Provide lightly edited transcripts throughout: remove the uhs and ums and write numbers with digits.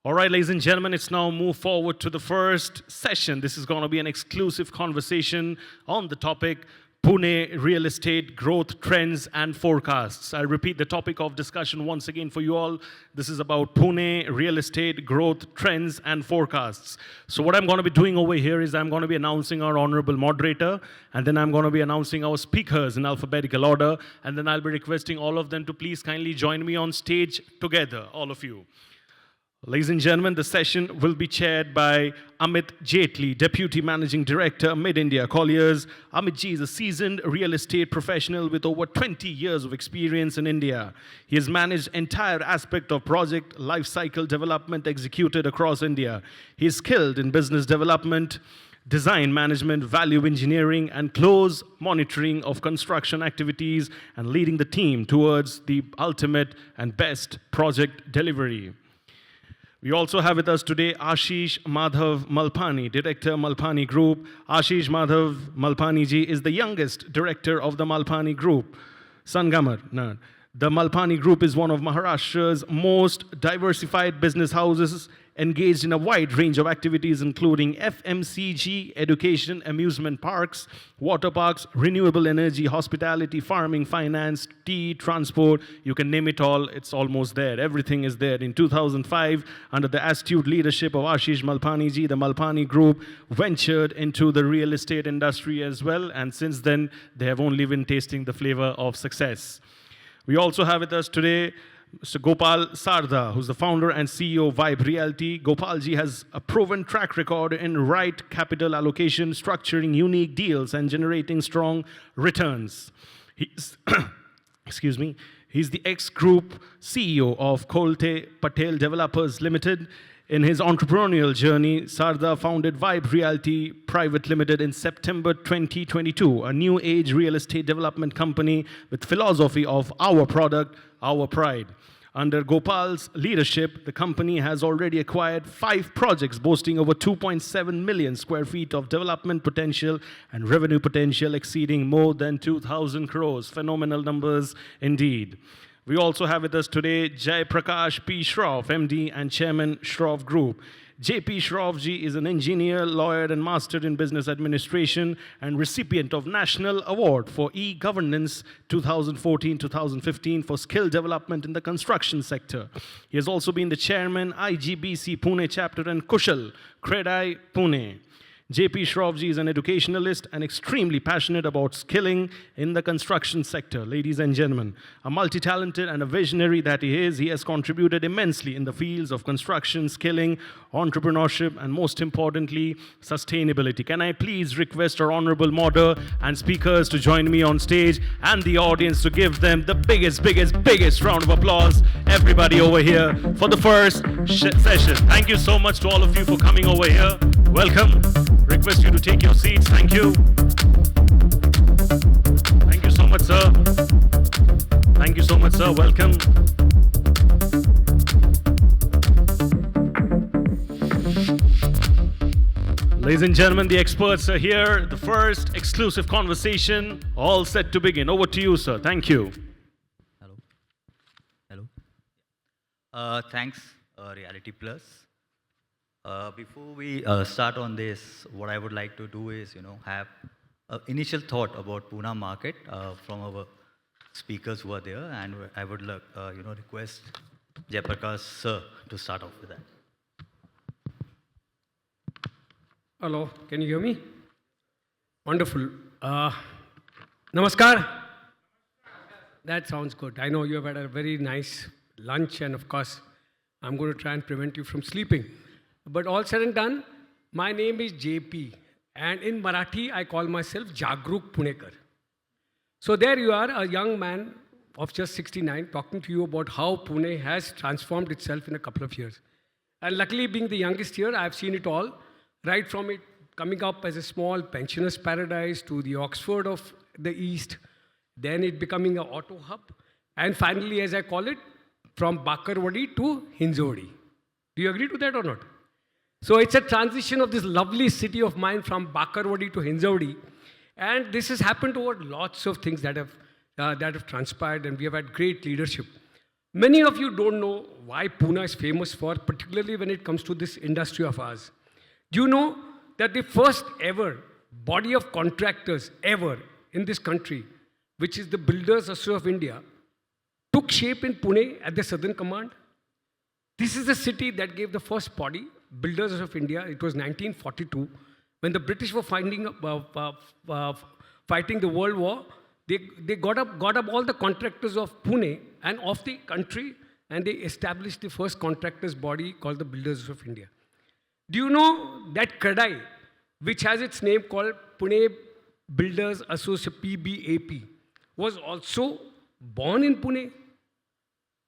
All right, ladies and gentlemen, it's now moved forward to the first session. This is going to be an exclusive conversation on the topic Pune real estate growth trends and forecasts. I'll repeat the topic of discussion once again for you all. This is about Pune real estate growth trends and forecasts. So what I'm going to be doing over here is I'm going to be announcing our honorable moderator, and then I'm going to be announcing our speakers in alphabetical order, and then I'll be requesting all of them to please kindly join me on stage together, all of you. Ladies and gentlemen, the session will be chaired by Amit Jaitly, Deputy Managing Director, Mid-India Colliers. Amit ji is a seasoned real estate professional with over 20 years of experience in India. He has managed entire aspect of project life cycle development executed across India. He is skilled in business development, design management, value engineering, and close monitoring of construction activities and leading the team towards the ultimate and best project delivery. We also have with us today Ashish Madhav Malpani, Director Malpani Group. Ashish Madhav Malpani ji is the youngest director of the Malpani Group. Sangamar. No. The Malpani Group is one of Maharashtra's most diversified business houses engaged in a wide range of activities including FMCG, education, amusement parks, water parks, renewable energy, hospitality, farming, finance, tea, transport. You can name it all. It's almost there. Everything is there. In 2005, under the astute leadership of Ashish Malpani ji, the Malpani Group ventured into the real estate industry as well, and since then, they have only been tasting the flavor of success. We also have with us today Mr. Gopal Sarda, who's the founder and CEO of Vibe Realty. Gopal ji has a proven track record in right capital allocation, structuring unique deals, and generating strong returns. He's, excuse me, he's the ex-group CEO of Kolte Patel Developers Limited. In his entrepreneurial journey, Sarda founded Vibe Realty Private Limited in September 2022, a new age real estate development company with philosophy of our product, our pride. Under Gopal's leadership, the company has already acquired 5 projects boasting over 2.7 million square feet of development potential and revenue potential exceeding more than 2,000 crores. Phenomenal numbers indeed. We also have with us today Jaiprakash P. Shroff, MD and Chairman, Shroff Group. JP Shroff ji is an engineer, lawyer, and master in business administration and recipient of National Award for E-Governance 2014-2015 for skill development in the construction sector. He has also been the chairman, IGBC Pune chapter and Kushal, Credai Pune. JP Shroff ji is an educationalist and extremely passionate about skilling in the construction sector. Ladies and gentlemen, a multi-talented and a visionary that he has contributed immensely in the fields of construction, skilling, entrepreneurship, and most importantly, sustainability. Can I please request our honorable moderator and speakers to join me on stage and the audience to give them the biggest round of applause. Everybody over here for the first session. Thank you so much to all of you for coming over here. Welcome. Request you to take your seats. Thank you. Thank you so much, sir. Thank you so much, sir. Welcome. Ladies and gentlemen, the experts are here. The first exclusive conversation, all set to begin. Over to you, sir. Thank you. Hello. Thanks, Reality Plus. Before we start on this, what I would like to do is, have an initial thought about Pune market from our speakers who are there, and I would request Jaiprakash sir to start off with that. Hello, can you hear me? Wonderful. Namaskar. That sounds good. I know you have had a very nice lunch, and of course, I'm going to try and prevent you from sleeping. But all said and done, my name is JP, and in Marathi, I call myself Jagruk Punekar. So there you are, a young man of just 69, talking to you about how Pune has transformed itself in a couple of years. And luckily, being the youngest here, I've seen it all, right from it coming up as a small pensioners' paradise to the Oxford of the East, then it becoming an auto hub, and finally, as I call it, from Bakarwadi to Hinjodi. Do you agree to that or not? So it's a transition of this lovely city of mine from Bakarwadi to Hinjodi, and this has happened over lots of things that have transpired, and we have had great leadership. Many of you don't know why Pune is famous for, particularly when it comes to this industry of ours. Do you know that the first ever body of contractors ever in this country, which is the Builders Association of India, took shape in Pune at the Southern Command? This is the city that gave the first body, Builders of India. It was 1942, when the British were fighting the World War. They got up all the contractors of Pune and of the country, and they established the first contractors body called the Builders of India. Do you know that Kadai, which has its name called Pune Builders Association, PBAP, was also born in Pune?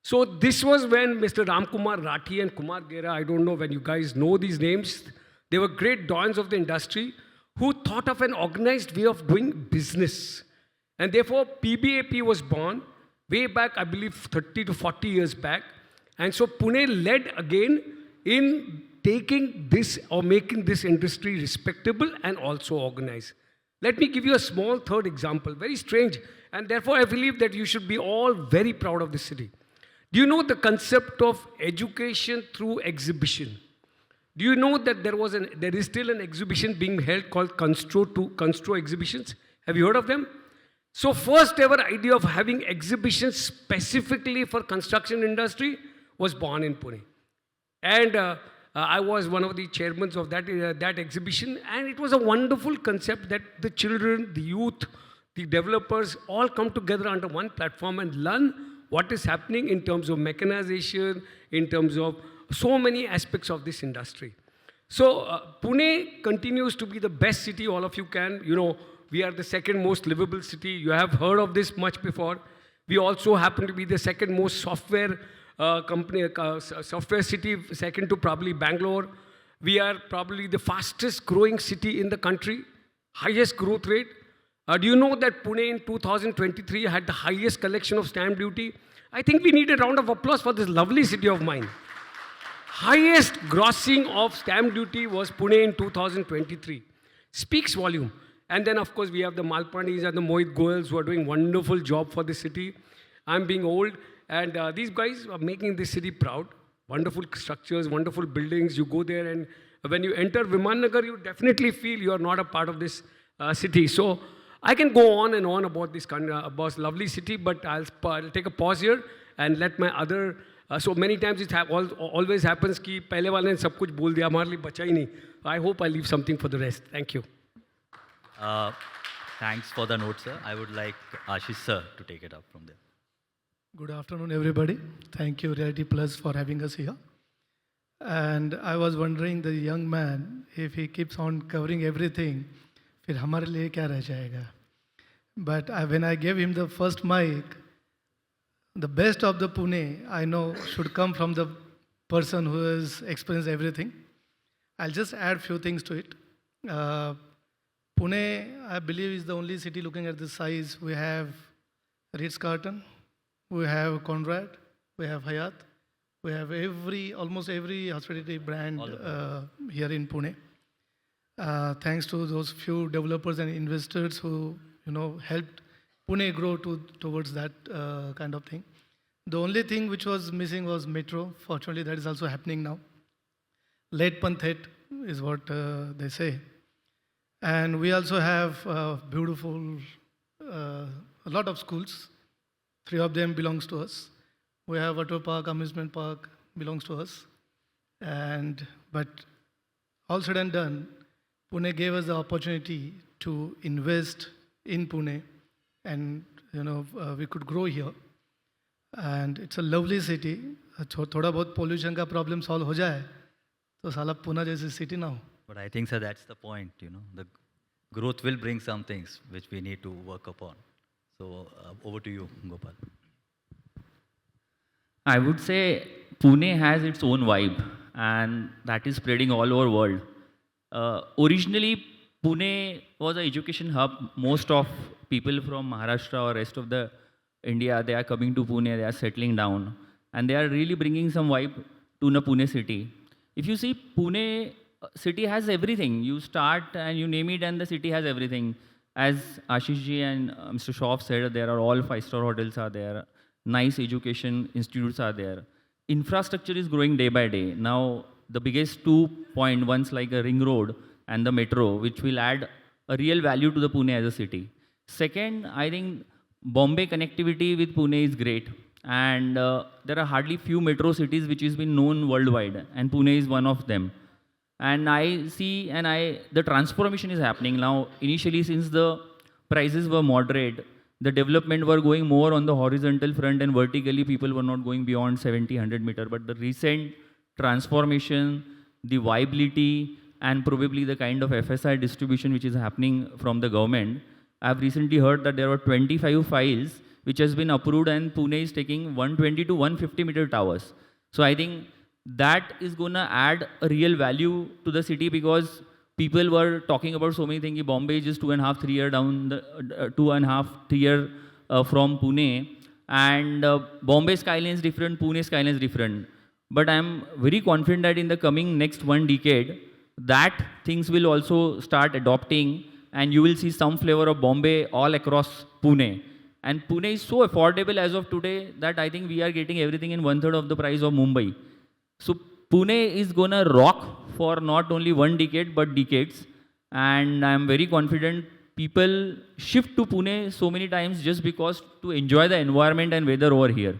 So this was when Mr. Ramkumar Rathi and Kumar Gera, I don't know when you guys know these names, they were great dons of the industry who thought of an organized way of doing business. And therefore, PBAP was born way back, I believe, 30 to 40 years back. And so Pune led again in taking this or making this industry respectable and also organized. Let me give you a small third example, very strange. And therefore, I believe that you should be all very proud of this city. Do you know the concept of education through exhibition? Do you know that there is still an exhibition being held called Constro exhibitions? Have you heard of them? So first ever idea of having exhibitions specifically for construction industry was born in Pune. And I was one of the chairmen of that exhibition, and it was a wonderful concept that the children, the youth, the developers all come together under one platform and learn what is happening in terms of mechanization, in terms of so many aspects of this industry. So Pune continues to be the best city. All of you can, we are the second most livable city. You have heard of this much before. We also happen to be the second most software software city, second to probably Bangalore. We are probably the fastest growing city in the country, highest growth rate. Do you know that Pune in 2023 had the highest collection of stamp duty? I think we need a round of applause for this lovely city of mine. Highest grossing of stamp duty was Pune in 2023. Speaks volume. And then, of course, we have the Malpanis and the Mohit Goyals who are doing wonderful job for the city. I'm being old, and these guys are making this city proud. Wonderful structures, wonderful buildings. You go there, and when you enter Viman Nagar, you definitely feel you are not a part of this city. So I can go on and on about this lovely city, but I'll take a pause here and let my other. So many times it always happens कि पहले वाले ने सब कुछ बोल दिया, हमारे लिए बचा ही नहीं. I hope I leave something for the rest. Thank you. Thanks for the note, sir. I would like Ashish sir to take it up from there. Good afternoon, everybody. Thank you, Reality Plus, for having us here. And I was wondering, the young man, if he keeps on covering everything, फिर हमारे लिए क्या रह जाएगा? But when I gave him the first mic, the best of the Pune, I know, should come from the person who has experienced everything. I'll just add few things to it. Pune, I believe, is the only city looking at the size. We have Ritz-Carlton, we have Conrad, we have Hyatt, we have almost every hospitality brand here in Pune. Thanks to those few developers and investors who, helped Pune grow towards that kind of thing. The only thing which was missing was metro. Fortunately, that is also happening now. Late Panthet is what they say. And we also have beautiful, a lot of schools. 3 of them belongs to us. We have water park, amusement park belongs to us. But all said and done, Pune gave us the opportunity to invest in Pune, and we could grow here. And it's a lovely city. थोड़ा बहुत pollution का problem solve हो जाए, तो साला पुणे जैसी city ना हो. But I think, sir, that's the point. The growth will bring some things which we need to work upon. So over to you, Gopal. I would say Pune has its own vibe, and that is spreading all over world. Originally, Pune was an education hub. Most of people from Maharashtra or rest of the India, they are coming to Pune, they are settling down, and they are really bringing some vibe to the Pune city. If you see, Pune city has everything. You start and you name it, and the city has everything. As Ashish ji and Mr. Shroff said, there are all 5-star hotels are there. nice education institutes are there. Infrastructure is growing day by day. Now, the biggest 2 points like a ring road and the metro, which will add a real value to the Pune as a city. Second, I think Bombay connectivity with Pune is great. And there are hardly few metro cities which has been known worldwide, and Pune is one of them. And I see, the transformation is happening now. Initially, since the prices were moderate, the development were going more on the horizontal front, and vertically people were not going beyond 70, 100 meter. But the recent transformation, the viability, and probably the kind of FSI distribution which is happening from the government, I've recently heard that there were 25 files which has been approved, and Pune is taking 120 to 150 meter towers. So I think that is going to add a real value to the city, because people were talking about so many things. Bombay is just 2.5, 3 year down, 2.5, 3 year from Pune. And Bombay skyline is different, Pune skyline is different. But I'm very confident that in the coming next 1 decade, that things will also start adopting, and you will see some flavor of Bombay all across Pune. And Pune is so affordable as of today that I think we are getting everything in 1/3 of the price of Mumbai. So Pune is gonna rock for not only 1 decade, but decades. And I'm very confident people shift to Pune so many times just because to enjoy the environment and weather over here.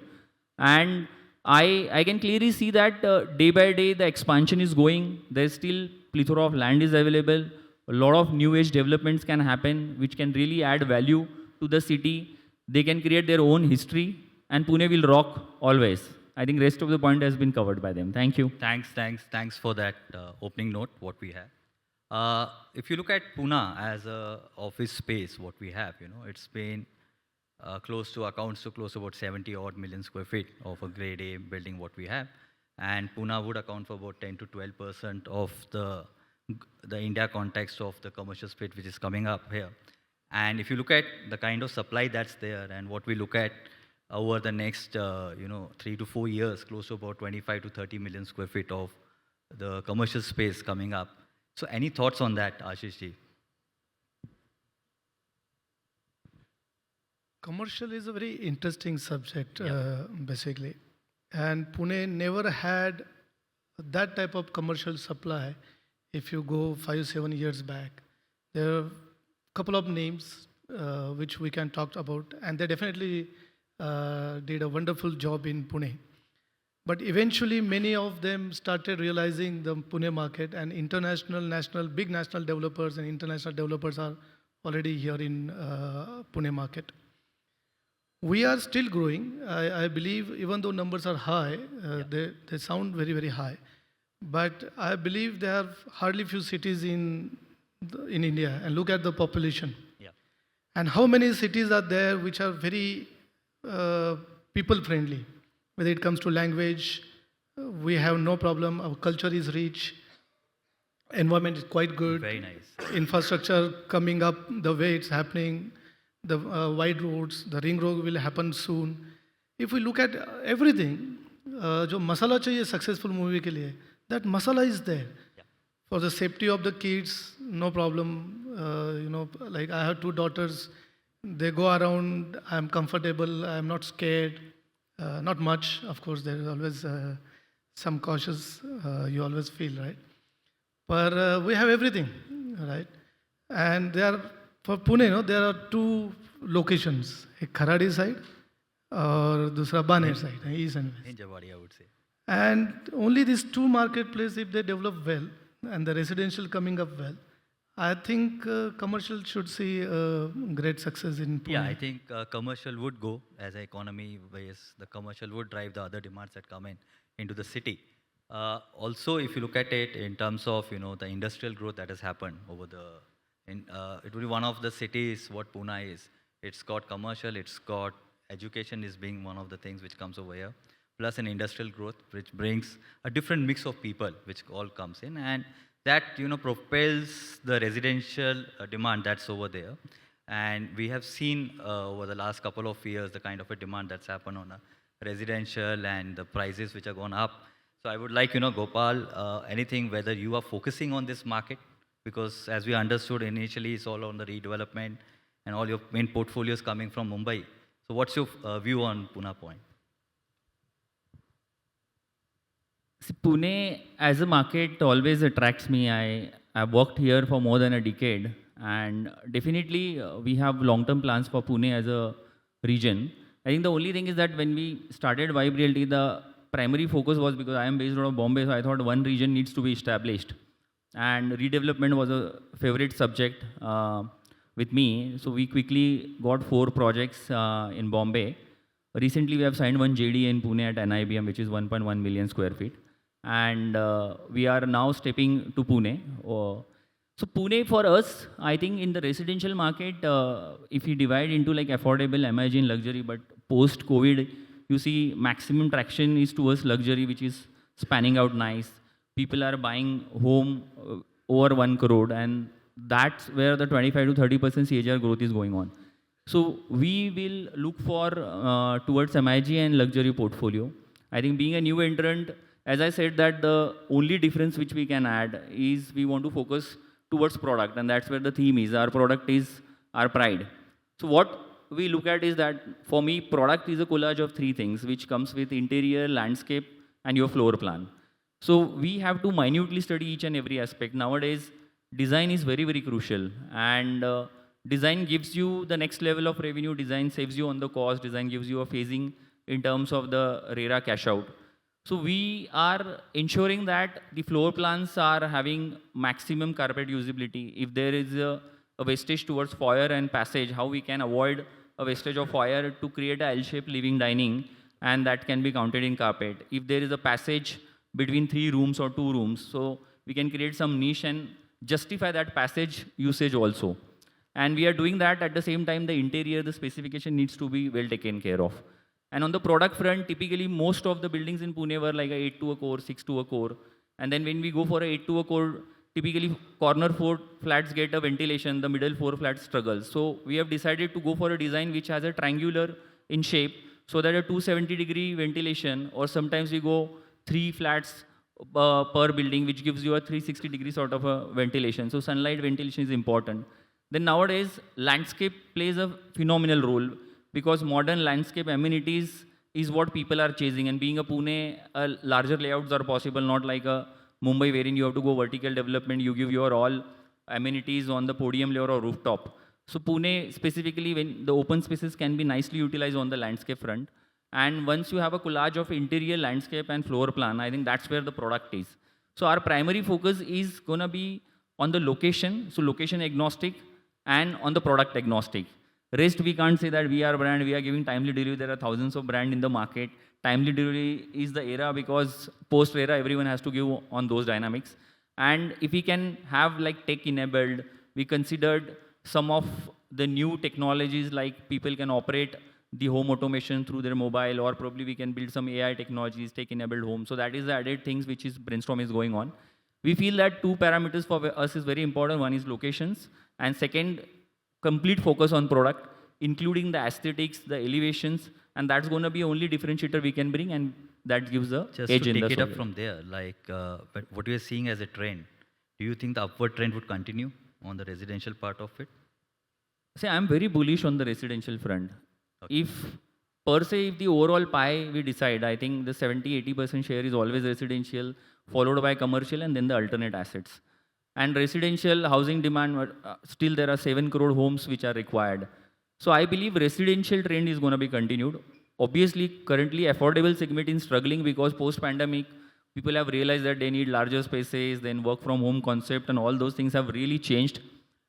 And I can clearly see that day by day the expansion is going. There's still plethora of land is available. A lot of new age developments can happen, which can really add value to the city. They can create their own history, and Pune will rock always. I think rest of the point has been covered by them. Thank you. Thanks for that opening note, what we have. If you look at Pune as a office space, what we have, it's been close to about 70 odd million square feet of a grade A building, what we have. And Pune would account for about 10 to 12% of the India context of the commercial space which is coming up here. And if you look at the kind of supply that's there and what we look at over the next 3 to 4 years, close to about 25 to 30 million square feet of the commercial space coming up. So any thoughts on that, Ashish ji? Commercial is a very interesting subject, basically. And Pune never had that type of commercial supply. If you go 5-7 years back, there are a couple of names which we can talk about, and they definitely did a wonderful job in Pune. But eventually, many of them started realizing the Pune market, and big national developers and international developers are already here in Pune market. We are still growing. I believe, even though numbers are high, they sound very, very high. But I believe there are hardly few cities in India, and look at the population. Yeah. And how many cities are there which are very people-friendly? Whether it comes to language, we have no problem. Our culture is rich. Environment is quite good. Very nice. Infrastructure coming up the way it's happening. The wide roads, the ring road will happen soon. If we look at everything, जो मसाला चाहिए successful movie के लिए, that masala is there. Yeah. For the safety of the kids, no problem. Like I have 2 daughters, they go around, I'm comfortable, I'm not scared. Not much, of course, there is always some cautious, you always feel, right? But we have everything, right? And for Pune, there are 2 locations, a Kharadi side or दूसरा Baner side, east and west. In Jawadi, I would say. And only these 2 marketplaces, if they develop well, and the residential coming up well, I think commercial should see great success in Pune. Yeah, I think commercial would go as an economy base. The commercial would drive the other demands that come into the city. Also, if you look at it in terms of the industrial growth that has happened over it will be one of the cities what Pune is. It's got commercial, it's got education is being one of the things which comes over here, plus an industrial growth which brings a different mix of people which all comes in, and that propels the residential demand that's over there. And we have seen over the last couple of years the kind of a demand that's happened on a residential and the prices which are gone up. So I would like Gopal, anything whether you are focusing on this market, because as we understood initially it's all on the redevelopment and all your main portfolios coming from Mumbai. So what's your view on Pune Point? See, Pune as a market always attracts me. I've worked here for more than a decade, and definitely we have long-term plans for Pune as a region. I think the only thing is that when we started Vibe Realty, the primary focus was because I am based out of Bombay, so I thought one region needs to be established. And redevelopment was a favorite subject with me. So we quickly got 4 projects in Bombay. Recently, we have signed one JD in Pune at NIBM, which is 1.1 million square feet. And we are now stepping to Pune. So Pune for us, I think in the residential market, if you divide into like affordable, MIG and luxury, but post-COVID, you see maximum traction is towards luxury, which is spanning out nice. People are buying home over 1 crore, and that's where the 25 to 30% CAGR growth is going on. So we will look for towards MIG and luxury portfolio. I think being a new entrant, as I said, that the only difference which we can add is we want to focus towards product, and that's where the theme is. Our product is our pride. So what we look at is that for me, product is a collage of 3 things, which comes with interior, landscape, and your floor plan. So we have to minutely study each and every aspect. Nowadays, design is very, very crucial, and design gives you the next level of revenue. Design saves you on the cost. Design gives you a phasing in terms of the RERA cash out. So we are ensuring that the floor plans are having maximum carpet usability. If there is a wastage towards foyer and passage, how we can avoid a wastage of foyer to create a L-shaped living dining, and that can be counted in carpet. If there is a passage between 3 rooms or 2 rooms, so we can create some niche and justify that passage usage also. And we are doing that at the same time. The interior, the specification needs to be well taken care of. And on the product front, typically most of the buildings in Pune were like a 8 to a core, 6 to a core. And then when we go for a 8 to a core, typically corner 4 flats get a ventilation, the middle 4 flats struggle. So we have decided to go for a design which has a triangular in shape, so that a 270-degree ventilation, or sometimes we go 3 flats per building, which gives you a 360-degree sort of a ventilation. So sunlight ventilation is important. Then nowadays, landscape plays a phenomenal role, because modern landscape amenities is what people are chasing. And being a Pune, larger layouts are possible, not like a Mumbai wherein you have to go vertical development, you give your all amenities on the podium layer or rooftop. So Pune specifically, when the open spaces can be nicely utilized on the landscape front. And once you have a collage of interior, landscape and floor plan, I think that's where the product is. So our primary focus is gonna be on the location, so location agnostic, and on the product agnostic. Rest, we can't say that we are a brand, we are giving timely delivery. There are thousands of brands in the market. Timely delivery is the era, because post-era, everyone has to give on those dynamics. And if we can have like tech-enabled, we considered some of the new technologies, like people can operate the home automation through their mobile, or probably we can build some AI technologies, tech-enabled home. So that is the added things which is brainstorm is going on. We feel that 2 parameters for us is very important. One is locations, and second, complete focus on product, including the aesthetics, the elevations, and that's going to be only differentiator we can bring, and that gives the Just edge to in the take it up story. from there, like but what we are seeing as a trend, do you think the upward trend would continue on the residential part of it? See, I'm very bullish on the residential front. Okay. If per se, if the overall pie we decide, I think the 70-80% share is always residential, followed by commercial, and then the alternate assets. And residential housing demand, still there are 7 crore homes which are required. So I believe residential trend is going to be continued. Obviously, currently affordable segment is struggling, because post-pandemic, people have realized that they need larger spaces, then work from home concept, and all those things have really changed.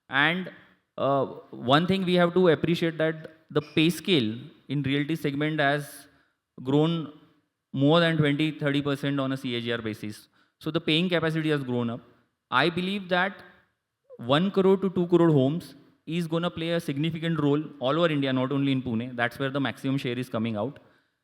And one thing we have to appreciate, that the pay scale in realty segment has grown more than 20-30% on a CAGR basis. So the paying capacity has grown up. I believe that 1 crore to 2 crore homes is going to play a significant role all over India, not only in Pune. That's where the maximum share is coming out.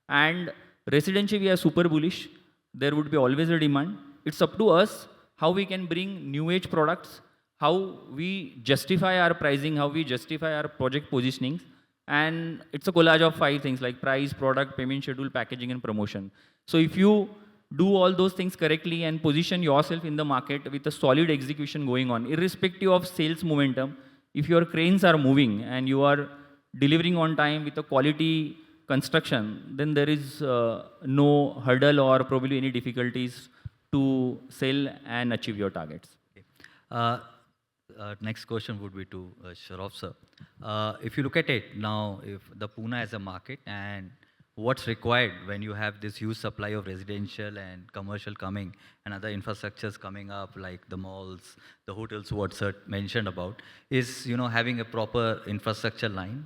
And residential, we are super bullish. There would be always a demand. It's up to us how we can bring new age products, how we justify our pricing, how we justify our project positionings. And it's a collage of 5 things, like price, product, payment schedule, packaging, and promotion. So if you do all those things correctly and position yourself in the market with a solid execution going on, irrespective of sales momentum, if your cranes are moving and you are delivering on time with a quality construction, then there is no hurdle or probably any difficulties to sell and achieve your targets. Okay. Next question would be to Shroff sir. If you look at it now, if the Pune as a market and what's required when you have this huge supply of residential and commercial coming and other infrastructures coming up like the malls, the hotels what sir mentioned about is, you know, having a proper infrastructure line.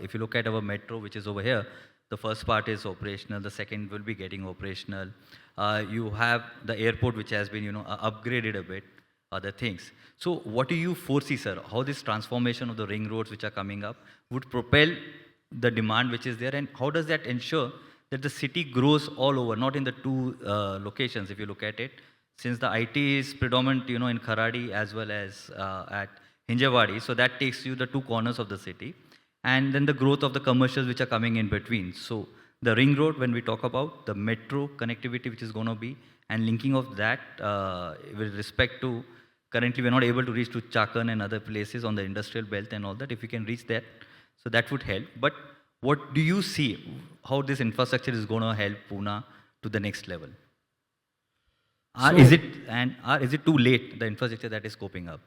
If you look at our metro, which is over here, the first part is operational, the second will be getting operational. You have the airport which has been, you know, upgraded a bit, other things. So what do you foresee, sir, how this transformation of the ring roads which are coming up would propel the demand which is there, and how does that ensure that the city grows all over, not in the two locations if you look at it, since the IT is predominant, you know, in Kharadi as well as at Hinjawadi, so that takes you the two corners of the city, and then the growth of the commercials which are coming in between. So the ring road, when we talk about the metro connectivity which is going to be, and linking of that with respect to, currently we're not able to reach to Chakan and other places on the industrial belt and all that, if we can reach that, so that would help. But what do you see, how this infrastructure is going to help Pune to the next level? Is it too late, the infrastructure that is scoping up?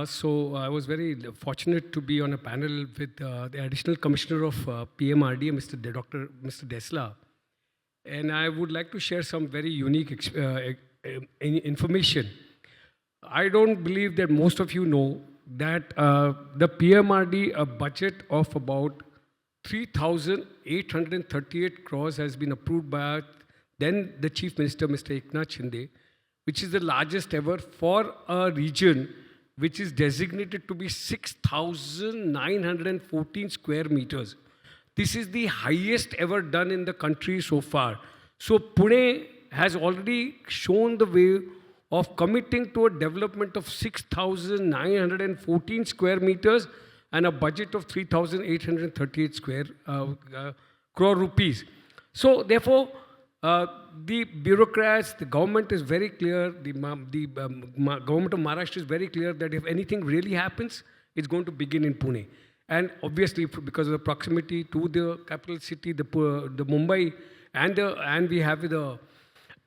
So I was very fortunate to be on a panel with the additional commissioner of PMRD, Mr. Desla. And I would like to share some very unique information. I don't believe that most of you know that the PMRD, a budget of about 3,838 crores has been approved by then the Chief Minister, Mr. Eknath Shinde, which is the largest ever for a region which is designated to be 6,914 square meters. This is the highest ever done in the country so far. So Pune has already shown the way of committing to a development of 6,914 square meters and a budget of 3,838 crore rupees. So therefore, the bureaucrats, the government is very clear, the government of Maharashtra is very clear that if anything really happens, it's going to begin in Pune. And obviously, because of the proximity to the capital city, the Mumbai, and we have the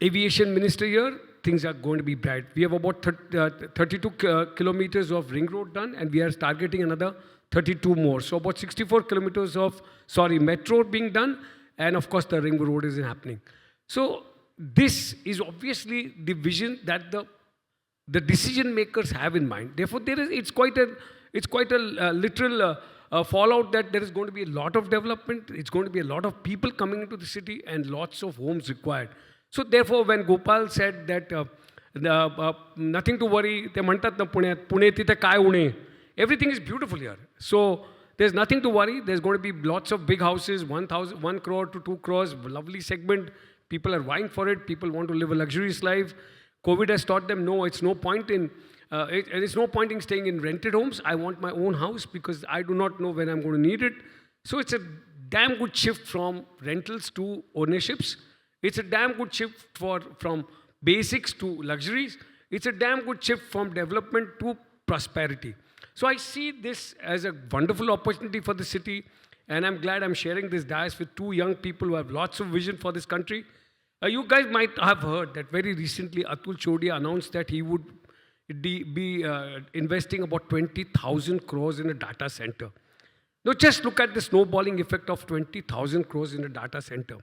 aviation minister here, things are going to be bright. We have about 32 kilometers of ring road done, and we are targeting another 32 more. So about 64 kilometers of, metro being done, and of course the ring road is happening. So this is obviously the vision that the decision makers have in mind. Therefore, it's quite a literal fallout that there is going to be a lot of development. It's going to be a lot of people coming into the city and lots of homes required. So therefore, when Gopal said that nothing to worry, they म्हणतात ना Pune तिथे काय उणे, everything is beautiful here. So there's nothing to worry. There's going to be lots of big houses, 1 crore to 2 crores, lovely segment. People are vying for it. People want to live a luxurious life. COVID has taught them, no, it's no point in staying in rented homes. I want my own house because I do not know when I'm going to need it. So it's a damn good shift from rentals to ownerships. It's a damn good shift from basics to luxuries. It's a damn good shift from development to prosperity. So I see this as a wonderful opportunity for the city, and I'm glad I'm sharing this dais with two young people who have lots of vision for this country. You guys might have heard that very recently Atul Chodia announced that he would be investing about 20,000 crores in a data center. Now just look at the snowballing effect of 20,000 crores in a data center.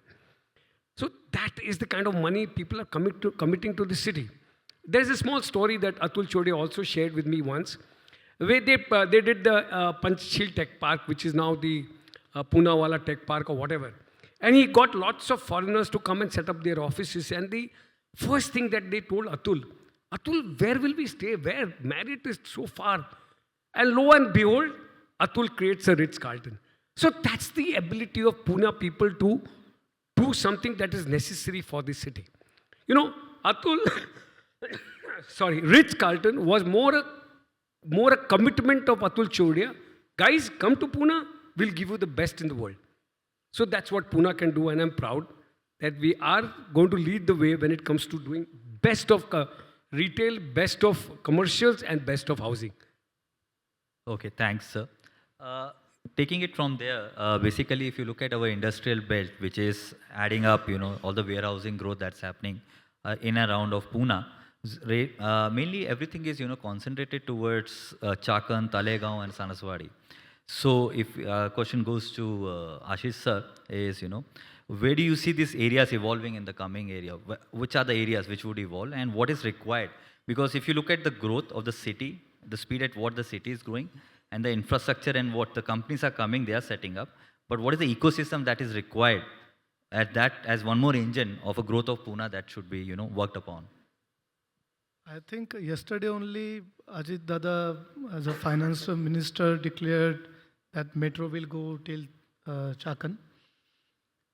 So that is the kind of money people are committing to the city. There's a small story that Atul Chodia also shared with me once, where they did the Panchshil Tech Park, which is now the Poonawala Tech Park or whatever. And he got lots of foreigners to come and set up their offices. And the first thing that they told Atul, where will we stay? Where? Marriott is so far. And lo and behold, Atul creates a Ritz-Carlton. So that's the ability of Pune people to do something that is necessary for the city. You know, Ritz-Carlton was more a commitment of Atul Chodia. Guys, come to Pune, we'll give you the best in the world. So that's what Pune can do, and I'm proud that we are going to lead the way when it comes to doing best of retail, best of commercials, and best of housing. Okay, thanks, sir. taking it from there, basically, if you look at our industrial belt, which is adding up, all the warehousing growth that's happening in and around of Pune, mainly everything is, concentrated towards Chakan, Talegaon, and Sanaswadi. So, if question goes to Ashish sir, is where do you see these areas evolving in the coming area? Which are the areas which would evolve, and what is required? Because if you look at the growth of the city, the speed at what the city is growing, and the infrastructure and what the companies are coming, they are setting up. But what is the ecosystem that is required at that as one more engine of a growth of Pune that should be, worked upon? I think yesterday only Ajit Dada, as a finance minister, declared that metro will go till Chakan.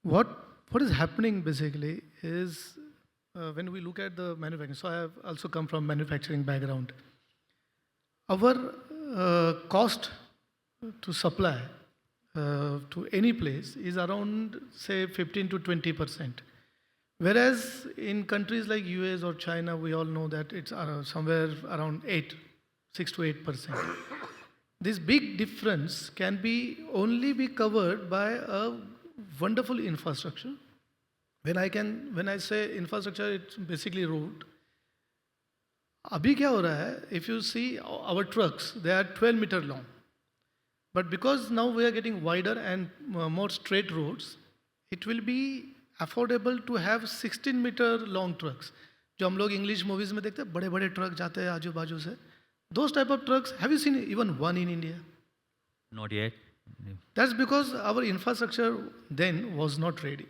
What is happening basically is when we look at the manufacturing. So I have also come from manufacturing background. Our cost to supply to any place is around, say, 15 to 20%. Whereas in countries like US or China, we all know that it's somewhere around 6 to 8%. This big difference can only be covered by a wonderful infrastructure. When I say infrastructure, it's basically road. Abhi kya ho raha hai? If you see our trucks, they are 12-meter long. But because now we are getting wider and more straight roads, it will be affordable to have 16-meter long trucks. जो हम लोग English movies में देखते हैं, बड़े-बड़े truck जाते हैं आजू बाजू से. Those type of trucks, have you seen even one in India? Not yet. That's because our infrastructure then was not ready.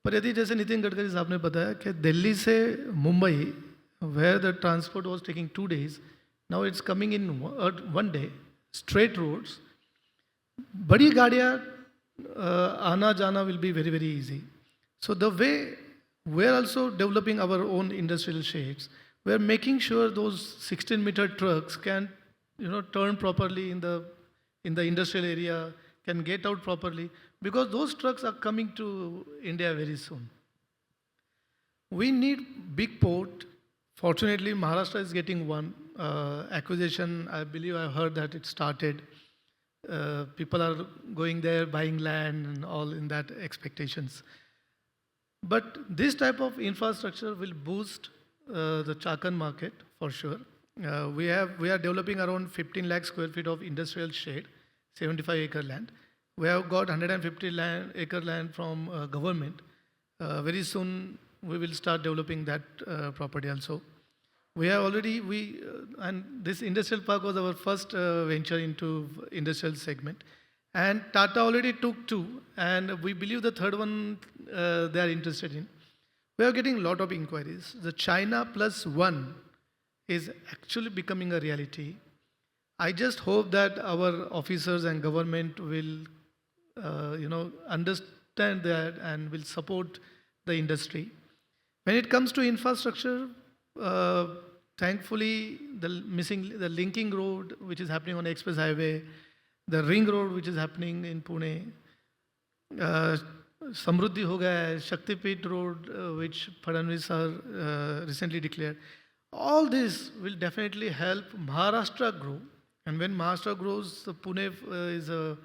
पर यदि जैसे नितिन गडकरी साहब ने बताया कि दिल्ली से Mumbai, where the transport was taking 2 days, now it's coming in 1 day, straight roads. बड़ी गाड़ियाँ आना जाना will be very, very easy. So the way we're also developing our own industrial shades, we're making sure those 16-meter trucks can, turn properly in the industrial area, can get out properly, because those trucks are coming to India very soon. We need big port. Fortunately, Maharashtra is getting one acquisition. I believe I heard that it started. People are going there, buying land and all in that expectations. But this type of infrastructure will boost the Chakan market for sure. We are developing around 15 lakh square feet of industrial shade, 75-acre land. We have got 150-acre land from government. Very soon we will start developing that property also. We have already, and this industrial park was our first venture into industrial segment. And Tata already took 2, and we believe the third one they are interested in. We are getting a lot of inquiries. The China plus 1 is actually becoming a reality. I just hope that our officers and government will, understand that and will support the industry. When it comes to infrastructure, thankfully, the linking road, which is happening on Express Highway, the ring road, which is happening in Pune, Samruddhi ho gaya hai, Shaktipit road, which Fadnavis sir recently declared. All this will definitely help Maharashtra grow. And when Maharashtra grows, the Pune is a,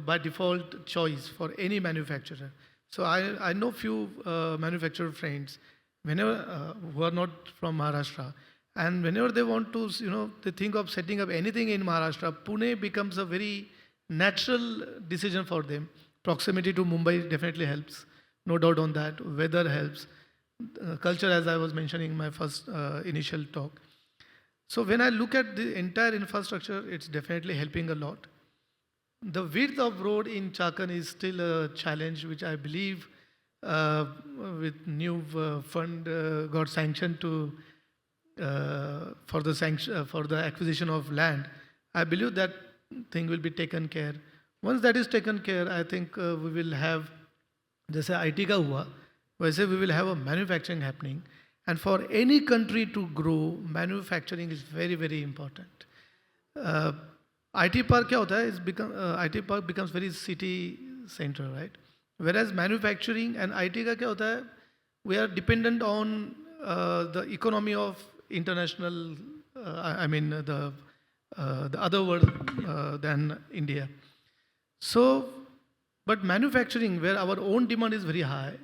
by default choice for any manufacturer. So I know few manufacturer friends, whenever who are not from Maharashtra, and whenever they want to, they think of setting up anything in Maharashtra, Pune becomes a very natural decision for them. Proximity to Mumbai definitely helps, no doubt on that. Weather helps. Culture, as I was mentioning in my first initial talk. So when I look at the entire infrastructure, it's definitely helping a lot. The width of road in Chakan is still a challenge, which I believe with new fund got sanctioned to for the acquisition of land. I believe that thing will be taken care. Once that is taken care, I think we will have, जैसे IT का हुआ, वैसे we will have a manufacturing happening. And for any country to grow, manufacturing is very, very important. IT park क्या होता है? IT park becomes very city center, right? Whereas manufacturing and IT का क्या होता है? We are dependent on the economy of international, the other world than India. So, but manufacturing, where our own demand is very high,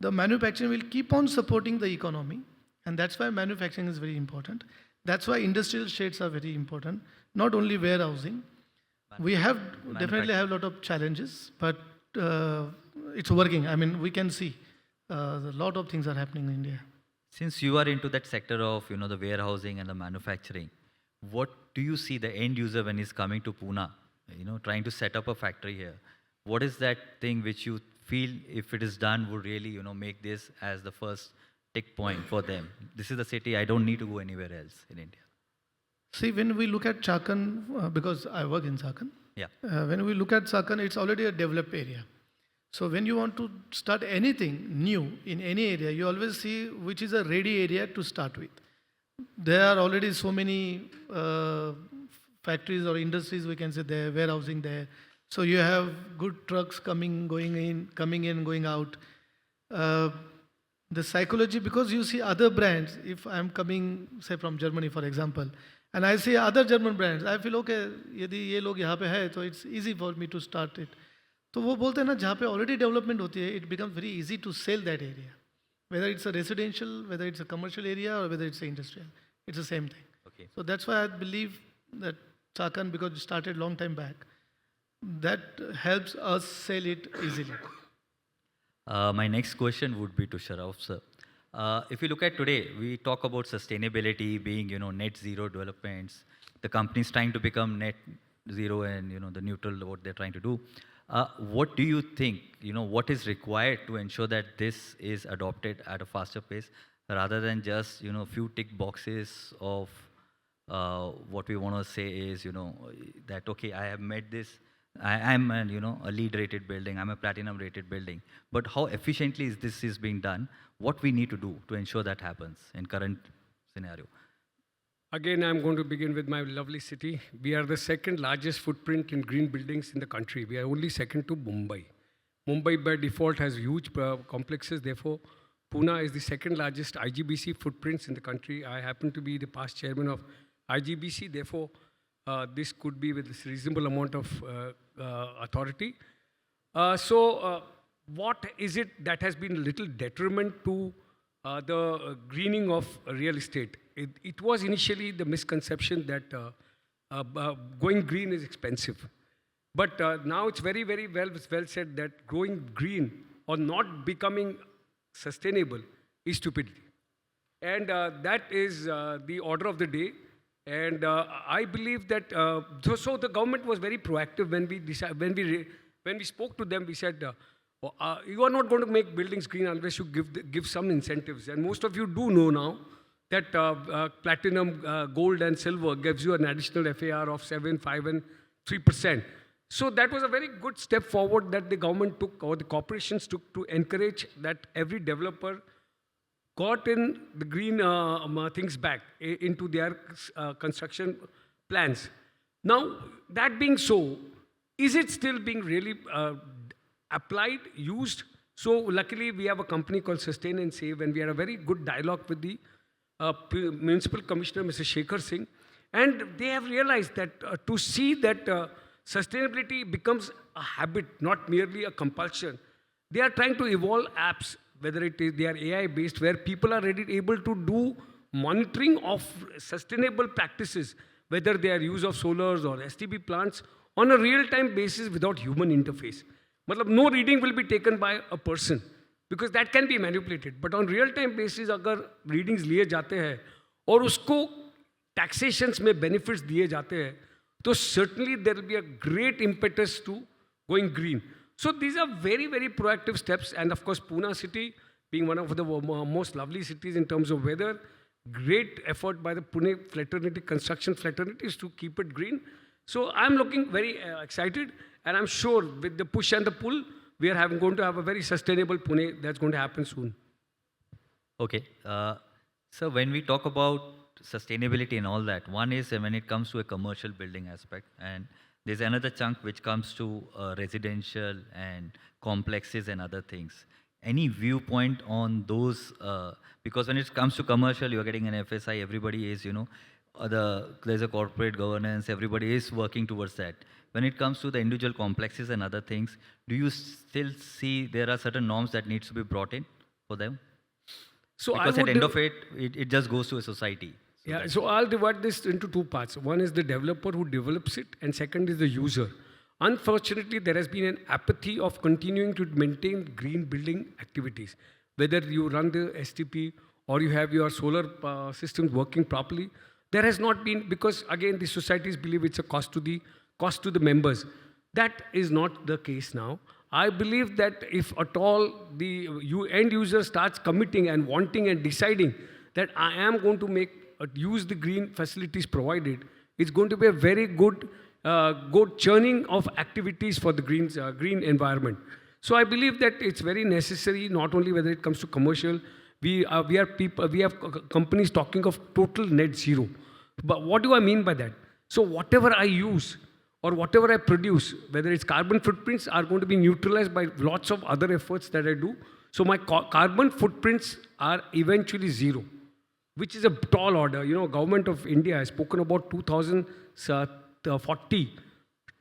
the manufacturing will keep on supporting the economy. And that's why manufacturing is very important. That's why industrial shades are very important, not only warehousing. We have definitely have a lot of challenges, but it's working. I mean, we can see a lot of things are happening in India. Since you are into that sector of, the warehousing and the manufacturing, what do you see the end user when he's coming to Pune, trying to set up a factory here? What is that thing which you feel, if it is done, would really, make this as the first tick point for them? This is the city, I don't need to go anywhere else in India. See, when we look at Chakan, because I work in Chakan, Yeah. when we look at Chakan, it's already a developed area. So when you want to start anything new in any area, you always see which is a ready area to start with. There are already so many factories or industries, we can say there, warehousing there. So you have good trucks coming in, going out. The psychology, because you see other brands, if I'm coming, say from Germany, for example, and I see other German brands, I feel, okay, यदि ये लोग यहाँ पे है, so it's easy for me to start it. तो वो बोलते हैं ना, जहाँ पे already development होती है, it becomes very easy to sell that area. Whether it's a residential, whether it's a commercial area, or whether it's a industrial, it's the same thing. Okay. So that's why I believe that Chakan, because it started long time back, that helps us sell it easily. My next question would be to Shroff, sir. If you look at today, we talk about sustainability being, net zero developments. The companies trying to become net zero and, the neutral, what they're trying to do. What do you think, what is required to ensure that this is adopted at a faster pace rather than just, few tick boxes of what we want to say is, that, okay, I have met this, I'm a LEED rated building, I'm a platinum rated building. But how efficiently this is being done? What we need to do to ensure that happens in current scenario? Again, I'm going to begin with my lovely city. We are the second largest footprint in green buildings in the country. We are only second to Mumbai. Mumbai by default has huge complexes. Therefore, Pune is the second largest IGBC footprints in the country. I happen to be the past chairman of IGBC. Therefore, this could be with this reasonable amount of authority. What is it that has been a little detriment to the greening of real estate? It was initially the misconception that going green is expensive. But now it's very, very well said that going green or not becoming sustainable is stupidity. And that is the order of the day. And I believe that, so the government was very proactive when we spoke to them. We said, you are not going to make buildings green unless you give some incentives. And most of you do know now that platinum, gold and silver gives you an additional FAR of 7, 5 and 3%. So that was a very good step forward that the government took or the corporations took to encourage that every developer got in the green things back into their construction plans. Now, that being so, is it still being really applied, used? So luckily, we have a company called Sustain and Save, and we had a very good dialogue with the Municipal Commissioner, Mr. Shekhar Singh. And they have realized that to see that sustainability becomes a habit, not merely a compulsion, they are trying to evolve apps, whether they are AI-based, where people are able to do monitoring of sustainable practices, whether they are use of solars or STB plants, on a real-time basis without human interface. Matlab, no reading will be taken by a person, because that can be manipulated. But on real-time basis, अगर readings लिए जाते हैं और उसको taxations में benefits दिए जाते हैं, so certainly there will be a great impetus to going green. So these are very, very proactive steps. And of course, Pune city being one of the most lovely cities in terms of weather, great effort by the Pune fraternity, construction fraternities to keep it green. So I'm looking very excited, and I'm sure with the push and the pull, we are going to have a very sustainable Pune that's going to happen soon. Okay. So when we talk about sustainability and all that, one is when it comes to a commercial building aspect, and there's another chunk which comes to residential and complexes and other things. Any viewpoint on those? Because when it comes to commercial, you're getting an FSI, everybody is, there's a corporate governance, everybody is working towards that. when it comes to the individual complexes and other things, do you still see there are certain norms that needs to be brought in for them? So Because I at would the end of it, it just goes to a society. So Yeah, that's- so I'll divide this into two parts. One is the developer who develops it, and second is the user. Unfortunately, there has been an apathy of continuing to maintain green building activities. Whether you run the STP or you have your solar systems working properly, there has not been, because again, the societies believe it's a cost to the members. That is not the case now. I believe that if at all the end user starts committing and wanting and deciding that I am going to use the green facilities provided, it's going to be a very good churning of activities for the green environment. So I believe that it's very necessary, not only whether it comes to commercial, we have companies talking of total net zero. But what do I mean by that? So whatever I use or whatever I produce, whether it's carbon footprints, are going to be neutralized by lots of other efforts that I do. So my carbon footprints are eventually zero, which is a tall order. You know, Government of India has spoken about 2040,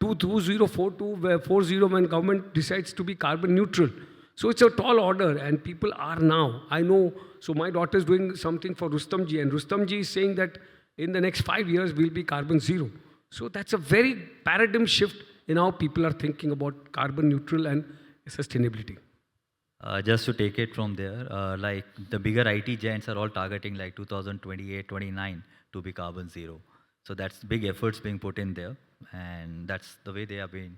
2042, where 40 when government decides to be carbon neutral. So it's a tall order, and people are now. I know. So my daughter is doing something for Rustamji, and Rustamji is saying that in the next 5 years we'll be carbon zero. So that's a very paradigm shift in how people are thinking about carbon neutral and sustainability. Just to take it from there, like the bigger IT giants are all targeting like 2028, 29 to be carbon zero. So that's big efforts being put in there, and that's the way they have been,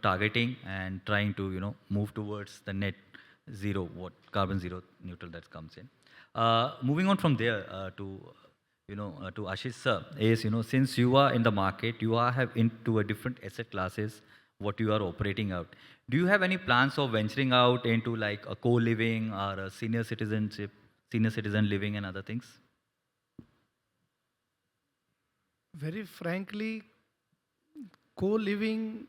targeting and trying to, move towards the net zero, what carbon zero neutral that comes in. Moving on from there to Ashish sir, is, since you are in the market, you have into a different asset classes, what you are operating out. Do you have any plans of venturing out into like a co-living or a senior citizen living and other things? Very frankly, co-living.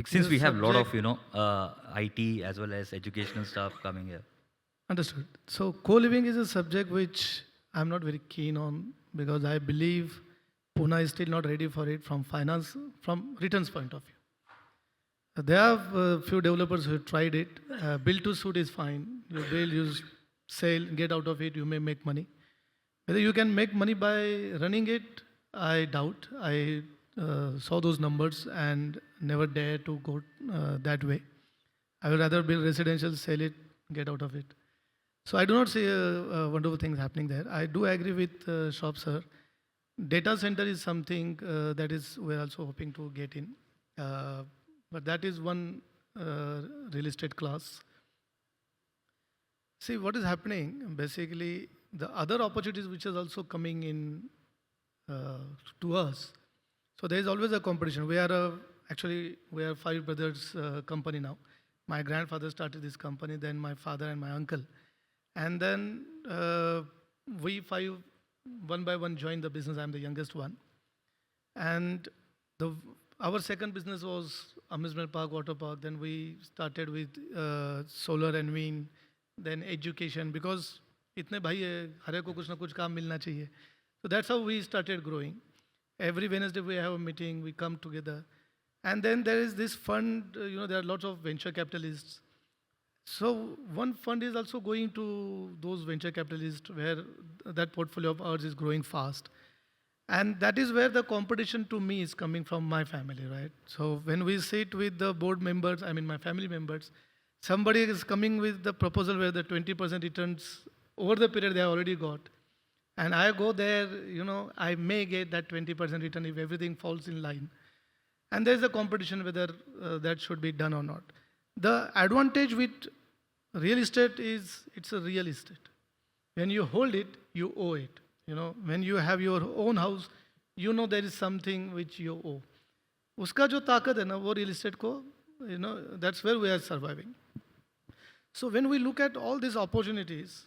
Since we have a lot of, subject- IT as well as educational stuff coming here. Understood. So co-living is a subject which I'm not very keen on, because I believe Pune is still not ready for it from returns point of view. There are a few developers who have tried it. Build to suit is fine. You build, you sell, get out of it, you may make money. Whether you can make money by running it, I doubt. I saw those numbers and never dare to go that way. I would rather build residential, sell it, get out of it. So I do not see wonderful things happening there. I do agree with Shroff sir. Data center is something that is we're also hoping to get in. But that is one real estate class. See what is happening, basically the other opportunities which is also coming in to us. So there is always a competition. We are five brothers company now. My grandfather started this company, then my father and my uncle. And then we five, one by one, joined the business. I'm the youngest one. And our second business was amusement park, water park. Then we started with solar and wind, then education, because itne bhai hai, har ek ko kuch na kuch kaam milna chahiye. So that's how we started growing. Every Wednesday we have a meeting, we come together. And then there is this fund, there are lots of venture capitalists. So one fund is also going to those venture capitalists where that portfolio of ours is growing fast. And that is where the competition to me is coming from my family, right? So when we sit with the board members, my family members, somebody is coming with the proposal where the 20% returns over the period they have already got. And I go there, I may get that 20% return if everything falls in line. And there's a competition whether that should be done or not. The advantage with real estate is it's a real estate. When you hold it, you owe it. When you have your own house, there is something which you owe. Uska jo taakat hai na, wo real estate ko, that's where we are surviving. So when we look at all these opportunities,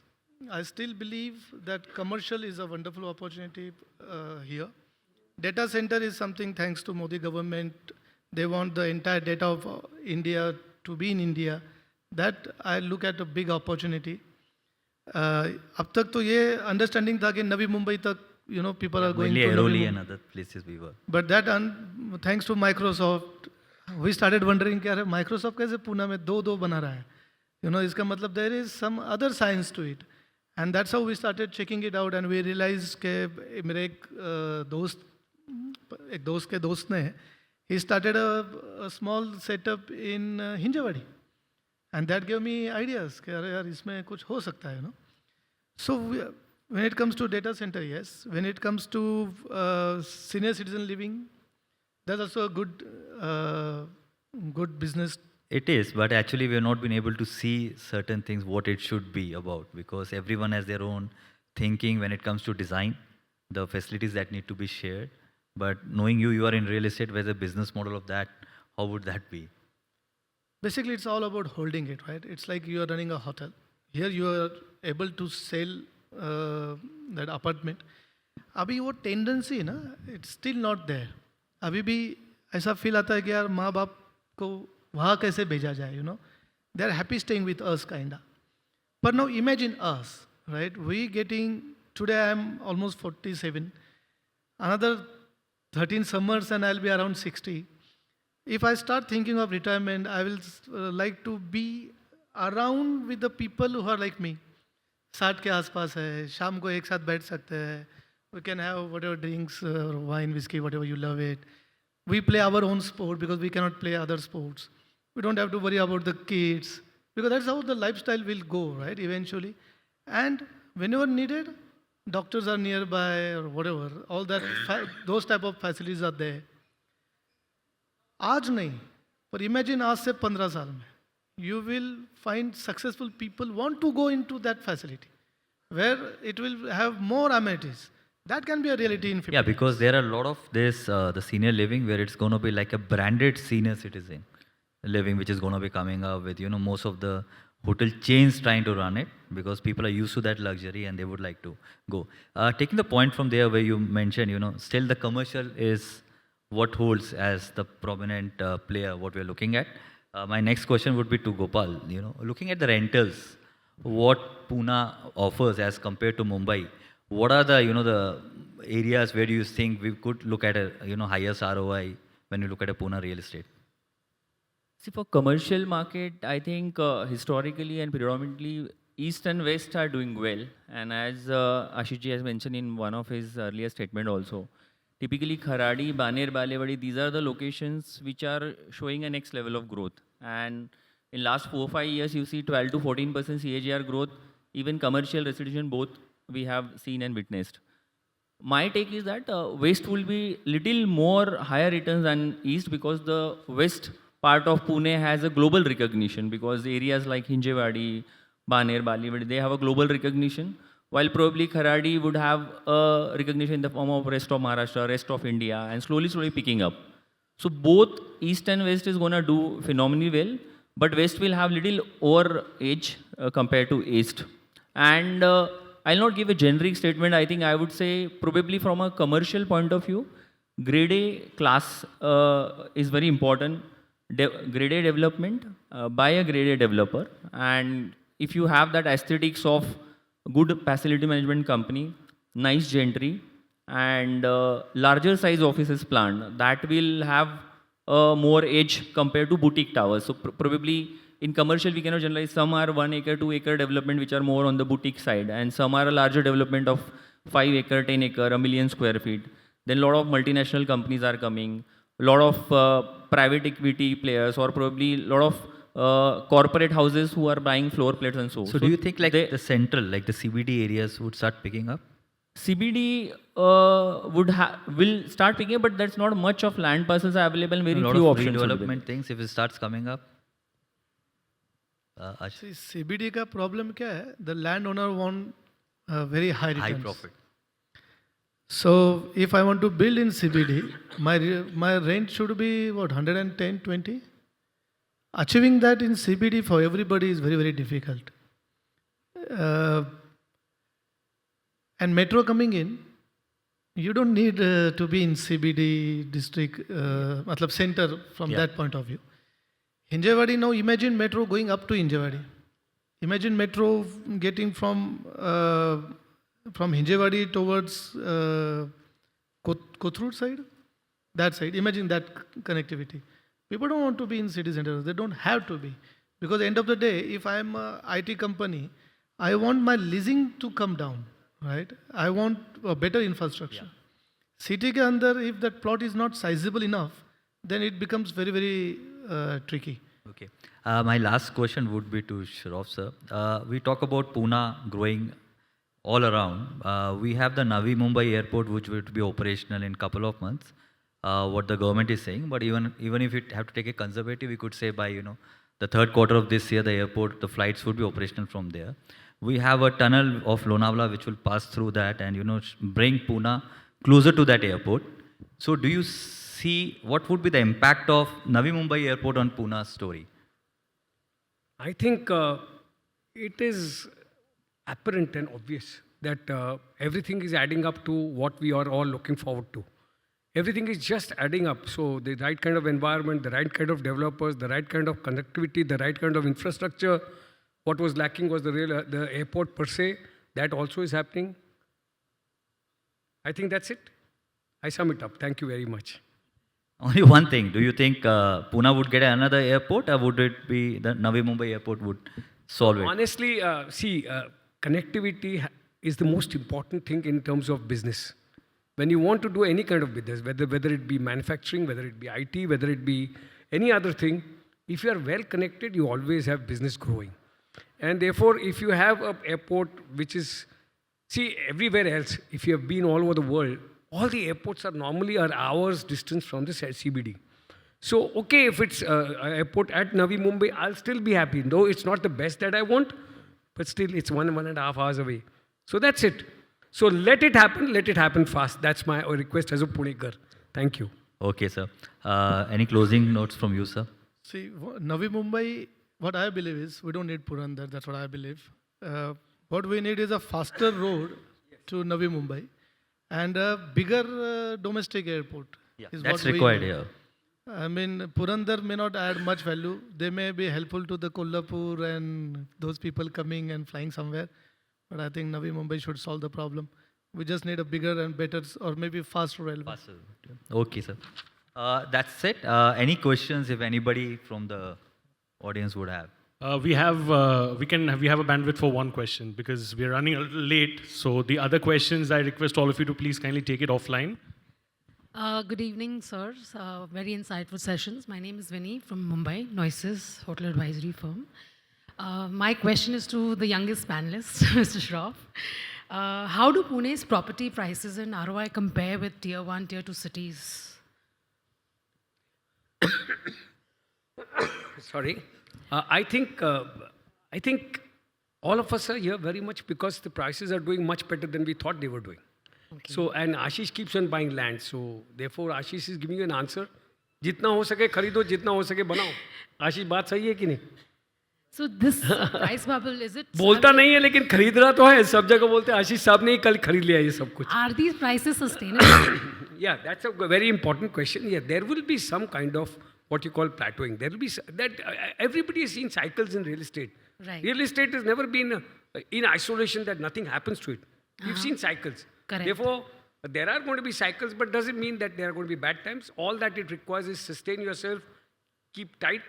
I still believe that commercial is a wonderful opportunity here. Data center is something, thanks to Modi government, they want the entire data of India to be in India. That I look at a big opportunity. अब तक तो ये understanding था कि नवी मुंबई तक people are going Mainly to Airoli Navi and Mumbai. other places we were. But that, thanks to Microsoft, we started wondering, क्या Microsoft कैसे पुणे में दो बना रहा है? इसका मतलब there is some other science to it. And that's how we started checking it out and we realized कि मेरे एक दोस्त के दोस्त ने, he started a small setup in Hinjawadi. And that gave me ideas कि अरे यार इसमें कुछ हो सकता है, So when it comes to data center, yes. When it comes to senior citizen living, that's also a good business. It is, but actually we have not been able to see certain things what it should be about, because everyone has their own thinking when it comes to design, the facilities that need to be shared. But knowing you are in real estate, where's the business model of that? How would that be? Basically, it's all about holding it, right? It's like you are running a hotel. Here you are able to sell that apartment. अभी वो tendency ना, it's still not there. अभी भी ऐसा feel आता है कि यार माँ बाप को वहाँ कैसे भेजा जाए, They are happy staying with us, kinda. But now imagine us, right? Today I am almost 47. Another 13 summers and I'll be around 60. If I start thinking of retirement, I will like to be around with the people who are like me. 60 के आसपास है, शाम को एक साथ बैठ सकते हैं. We can have whatever drinks, wine, whiskey, whatever you love it. We play our own sport because we cannot play other sports. We don't have to worry about the kids because that's how the lifestyle will go, right, eventually. And whenever needed, doctors are nearby or whatever. All that, those type of facilities are there. आज नहीं, पर imagine आज से 15 साल में, you will find successful people want to go into that facility where it will have more amenities. That can be a reality in 50 Yeah, because there are a lot of this, the senior living where it's going to be like a branded senior citizen living, which is going to be coming up with, most of the hotel chains trying to run it because people are used to that luxury and they would like to go. Taking the point from there where you mentioned, still the commercial is what holds as the prominent player, what we're looking at. My next question would be to Gopal. Looking at the rentals, what Pune offers as compared to Mumbai, what are the, the areas where do you think we could look at a, highest ROI when you look at a Pune real estate? See, for commercial market, I think historically and predominantly East and West are doing well. And as Ashish ji has mentioned in one of his earlier statement also, typically Kharadi, Baner, Balewadi, these are the locations which are showing a next level of growth. And in last 4-5 years, you see 12 to 14% CAGR growth, even commercial, residential, both we have seen and witnessed. My take is that West will be little more higher returns than East because the West part of Pune has a global recognition because areas like Hinjewadi, Baner, Balewadi, they have a global recognition, while probably Kharadi would have a recognition in the form of rest of Maharashtra, rest of India, and slowly picking up. So both East and West is going to do phenomenally well, but West will have little over edge compared to East. And I'll not give a generic statement. I think I would say probably from a commercial point of view, grade A class is very important. Grade A development by a grade A developer. And if you have that aesthetics of good facility management company, nice gentry, and larger size offices planned, that will have more edge compared to boutique towers. So probably in commercial, we cannot generalize. Some are 1 acre, 2 acre development, which are more on the boutique side, and some are a larger development of 5 acre, 10 acre, 1 million square feet. Then a lot of multinational companies are coming, a lot of private equity players, or probably a lot of corporate houses who are buying floor plates and so. So do you think like the central, like the CBD areas would start picking up? CBD will start picking up, but that's not much of land parcels are available. Very few options. Development things if it starts coming up. See, CBD का problem क्या है? The landowner want very high returns. High profit. So if I want to build in CBD, my rent should be what, 110, 20? Achieving that in CBD for everybody is very, very difficult. And metro coming in, you don't need to be in CBD district, matlab center from that point of view. Hinjewadi now, imagine metro going up to Hinjewadi. Imagine metro getting from from Hinjewadi towards Kothur side, that side. Imagine that connectivity. People don't want to be in city centers. They don't have to be. Because at the end of the day, if I'm a IT company, I want my leasing to come down, right? I want a better infrastructure. City ke andar, if that plot is not sizable enough, then it becomes very, very tricky. Okay. My last question would be to Shroff, sir. We talk about Pune growing all around. We have the Navi Mumbai airport, which will be operational in couple of months. What the government is saying, but even if you have to take a conservative, we could say by the third quarter of this year, the airport, the flights would be operational from there. We have a tunnel of Lonavala which will pass through that and bring Pune closer to that airport. So do you see what would be the impact of Navi Mumbai airport on Pune's story? I think it is apparent and obvious that everything is adding up to what we are all looking forward to. Everything is just adding up. So the right kind of environment, the right kind of developers, the right kind of connectivity, the right kind of infrastructure. What was lacking was the airport per se. That also is happening. I think that's it. I sum it up. Thank you very much. Only one thing. Do you think Pune would get another airport, or would it be the Navi Mumbai airport would solve it? Honestly, connectivity is the most important thing in terms of business. When you want to do any kind of business, whether it be manufacturing, whether it be IT, whether it be any other thing, if you are well connected, you always have business growing. And therefore, if you have an airport which is, everywhere else, if you have been all over the world, all the airports are normally hours distance from the CBD. So, okay, if it's an airport at Navi Mumbai, I'll still be happy. Though it's not the best that I want, but still it's 1.5 hours away. So that's it. So let it happen fast. That's my request as a Punekar. Thank you. Okay, sir. Any closing notes from you, sir? See, Navi Mumbai, what I believe is, we don't need Purandar, that's what I believe. What we need is a faster road to Navi Mumbai and a bigger domestic airport. Yeah, is that's what required we need. here. I mean, Purandar may not add much value. They may be helpful to the Kolhapur and those people coming and flying somewhere. But I think Navi Mumbai should solve the problem. We just need a bigger and better, or maybe faster railway. Faster. Okay, sir. That's it. Any questions, if anybody from the audience would have? We have a bandwidth for one question because we are running a little late. So the other questions, I request all of you to please kindly take it offline. Good evening, sirs. Very insightful sessions. My name is Vinny from Mumbai, Noises Hotel Advisory Firm. My question is to the youngest panelist, Mr. Shroff. How do Pune's property prices and ROI compare with Tier 1, Tier 2 cities? Sorry. I think all of us are here very much because the prices are doing much better than we thought they were doing. Okay. So, and Ashish keeps on buying land. So, therefore, Ashish is giving you an answer. जितना हो सके खरीदो, जितना हो सके बनाओ. आशीष बात सही है कि नहीं? So this price bubble, is it? बोलता नहीं है लेकिन खरीद रहा तो है. सब जगह बोलते हैं आशीष साहब ने ही कल खरीद लिया ये सब कुछ. Are these prices sustainable? Yeah, that's a very important question. Yeah, there will be some kind of what you call plateauing. There will be that everybody has seen cycles in real estate. Right. Real estate has never been in isolation that nothing happens to it. We've seen cycles. Correct. Therefore, there are going to be cycles, but doesn't mean that there are going to be bad times. All that it requires is sustain yourself, keep tight,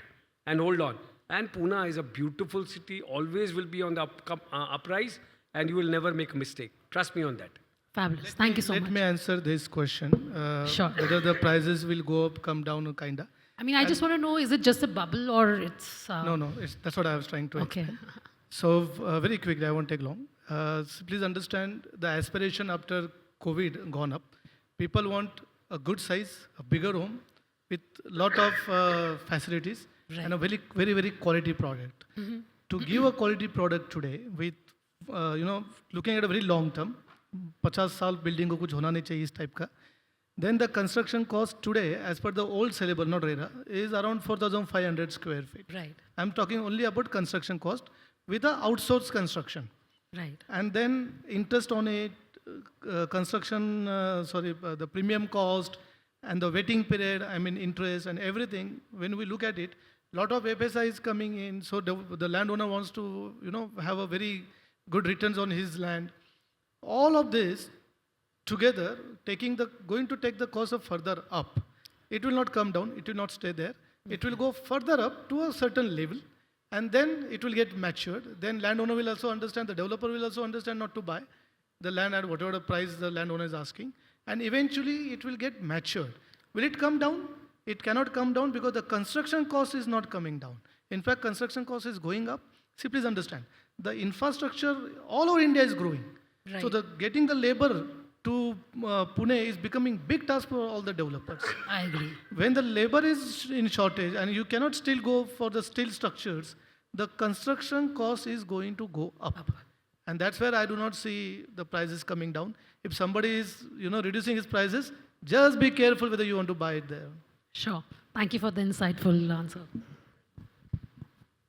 and hold on. And Pune is a beautiful city, always will be on the uprise, and you will never make a mistake. Trust me on that. Fabulous. Thank you so much. Let me answer this question. Sure. Whether the prices will go up, come down, or kinda. I mean, I just want to know, is it just a bubble or it's... No, that's what I was trying to Okay. explain. So very quickly, I won't take long. So please understand the aspiration after COVID gone up. People want a good size, a bigger home with lot of facilities and a very, very, very quality product. To give a quality product today with, looking at a very long term, 50 साल building को कुछ होना नहीं चाहिए इस type का. Then the construction cost today, as per the old syllable, not RERA, is around 4,500 square feet. Right. I'm talking only about construction cost with the outsourced construction. Right. And then interest on it, the premium cost and the waiting period, interest and everything. When we look at it, lot of FSI is coming in. So the landowner wants to, have a very good returns on his land. all of this together going to take the cost of further up. It will not come down, it will not stay there. It will go further up to a certain level, and then it will get matured. Then landowner will also understand, the developer will also understand not to buy the land at whatever the price the landowner is asking, and eventually it will get matured. Will it come down? It cannot come down because the construction cost is not coming down. In fact, construction cost is going up. See, please understand, the infrastructure all over India is growing. Right. So getting the labor to Pune is becoming big task for all the developers. I agree. When the labor is in shortage and you cannot still go for the steel structures, the construction cost is going to go up. And that's where I do not see the prices coming down. If somebody is, reducing his prices, just be careful whether you want to buy it there. Sure. Thank you for the insightful answer.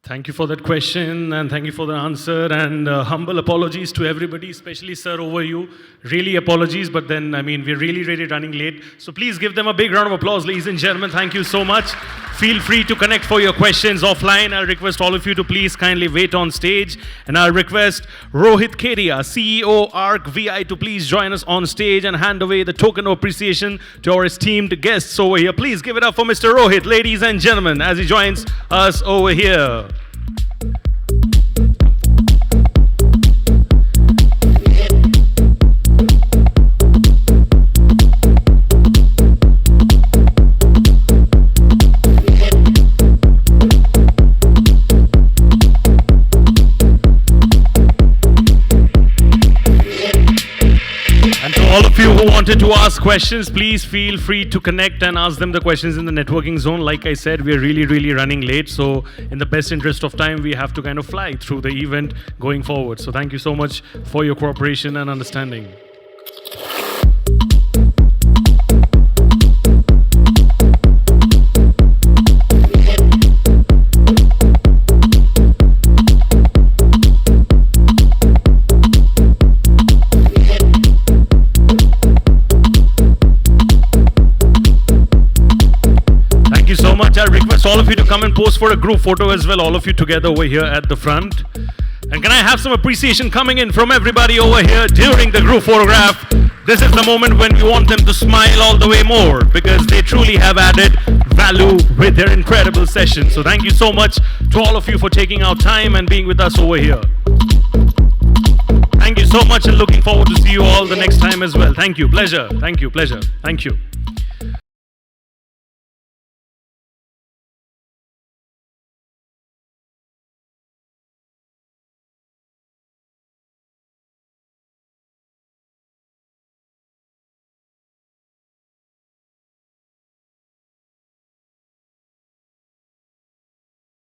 Thank you for that question and thank you for the answer, and humble apologies to everybody, especially sir over you. Really apologies, but then, we're really running late. So please give them a big round of applause, ladies and gentlemen. Thank you so much. Feel free to connect for your questions offline. I'll request all of you to please kindly wait on stage. And I'll request Rohit Kedia, CEO ARC VI, to please join us on stage and hand away the token of appreciation to our esteemed guests over here. Please give it up for Mr. Rohit, ladies and gentlemen, as he joins us over here. All of you who wanted to ask questions, please feel free to connect and ask them the questions in the networking zone. Like I said, we're really running late. So in the best interest of time, we have to kind of fly through the event going forward. So thank you so much for your cooperation and understanding. I request all of you to come and pose for a group photo as well, all of you together over here at the front. And can I have some appreciation coming in from everybody over here during the group photograph? This is the moment when we want them to smile all the way more, because they truly have added value with their incredible session. So thank you so much to all of you for taking out time and being with us over here. Thank you so much and looking forward to see you all the next time as well. Thank you. Pleasure. Thank you. Pleasure. Thank you.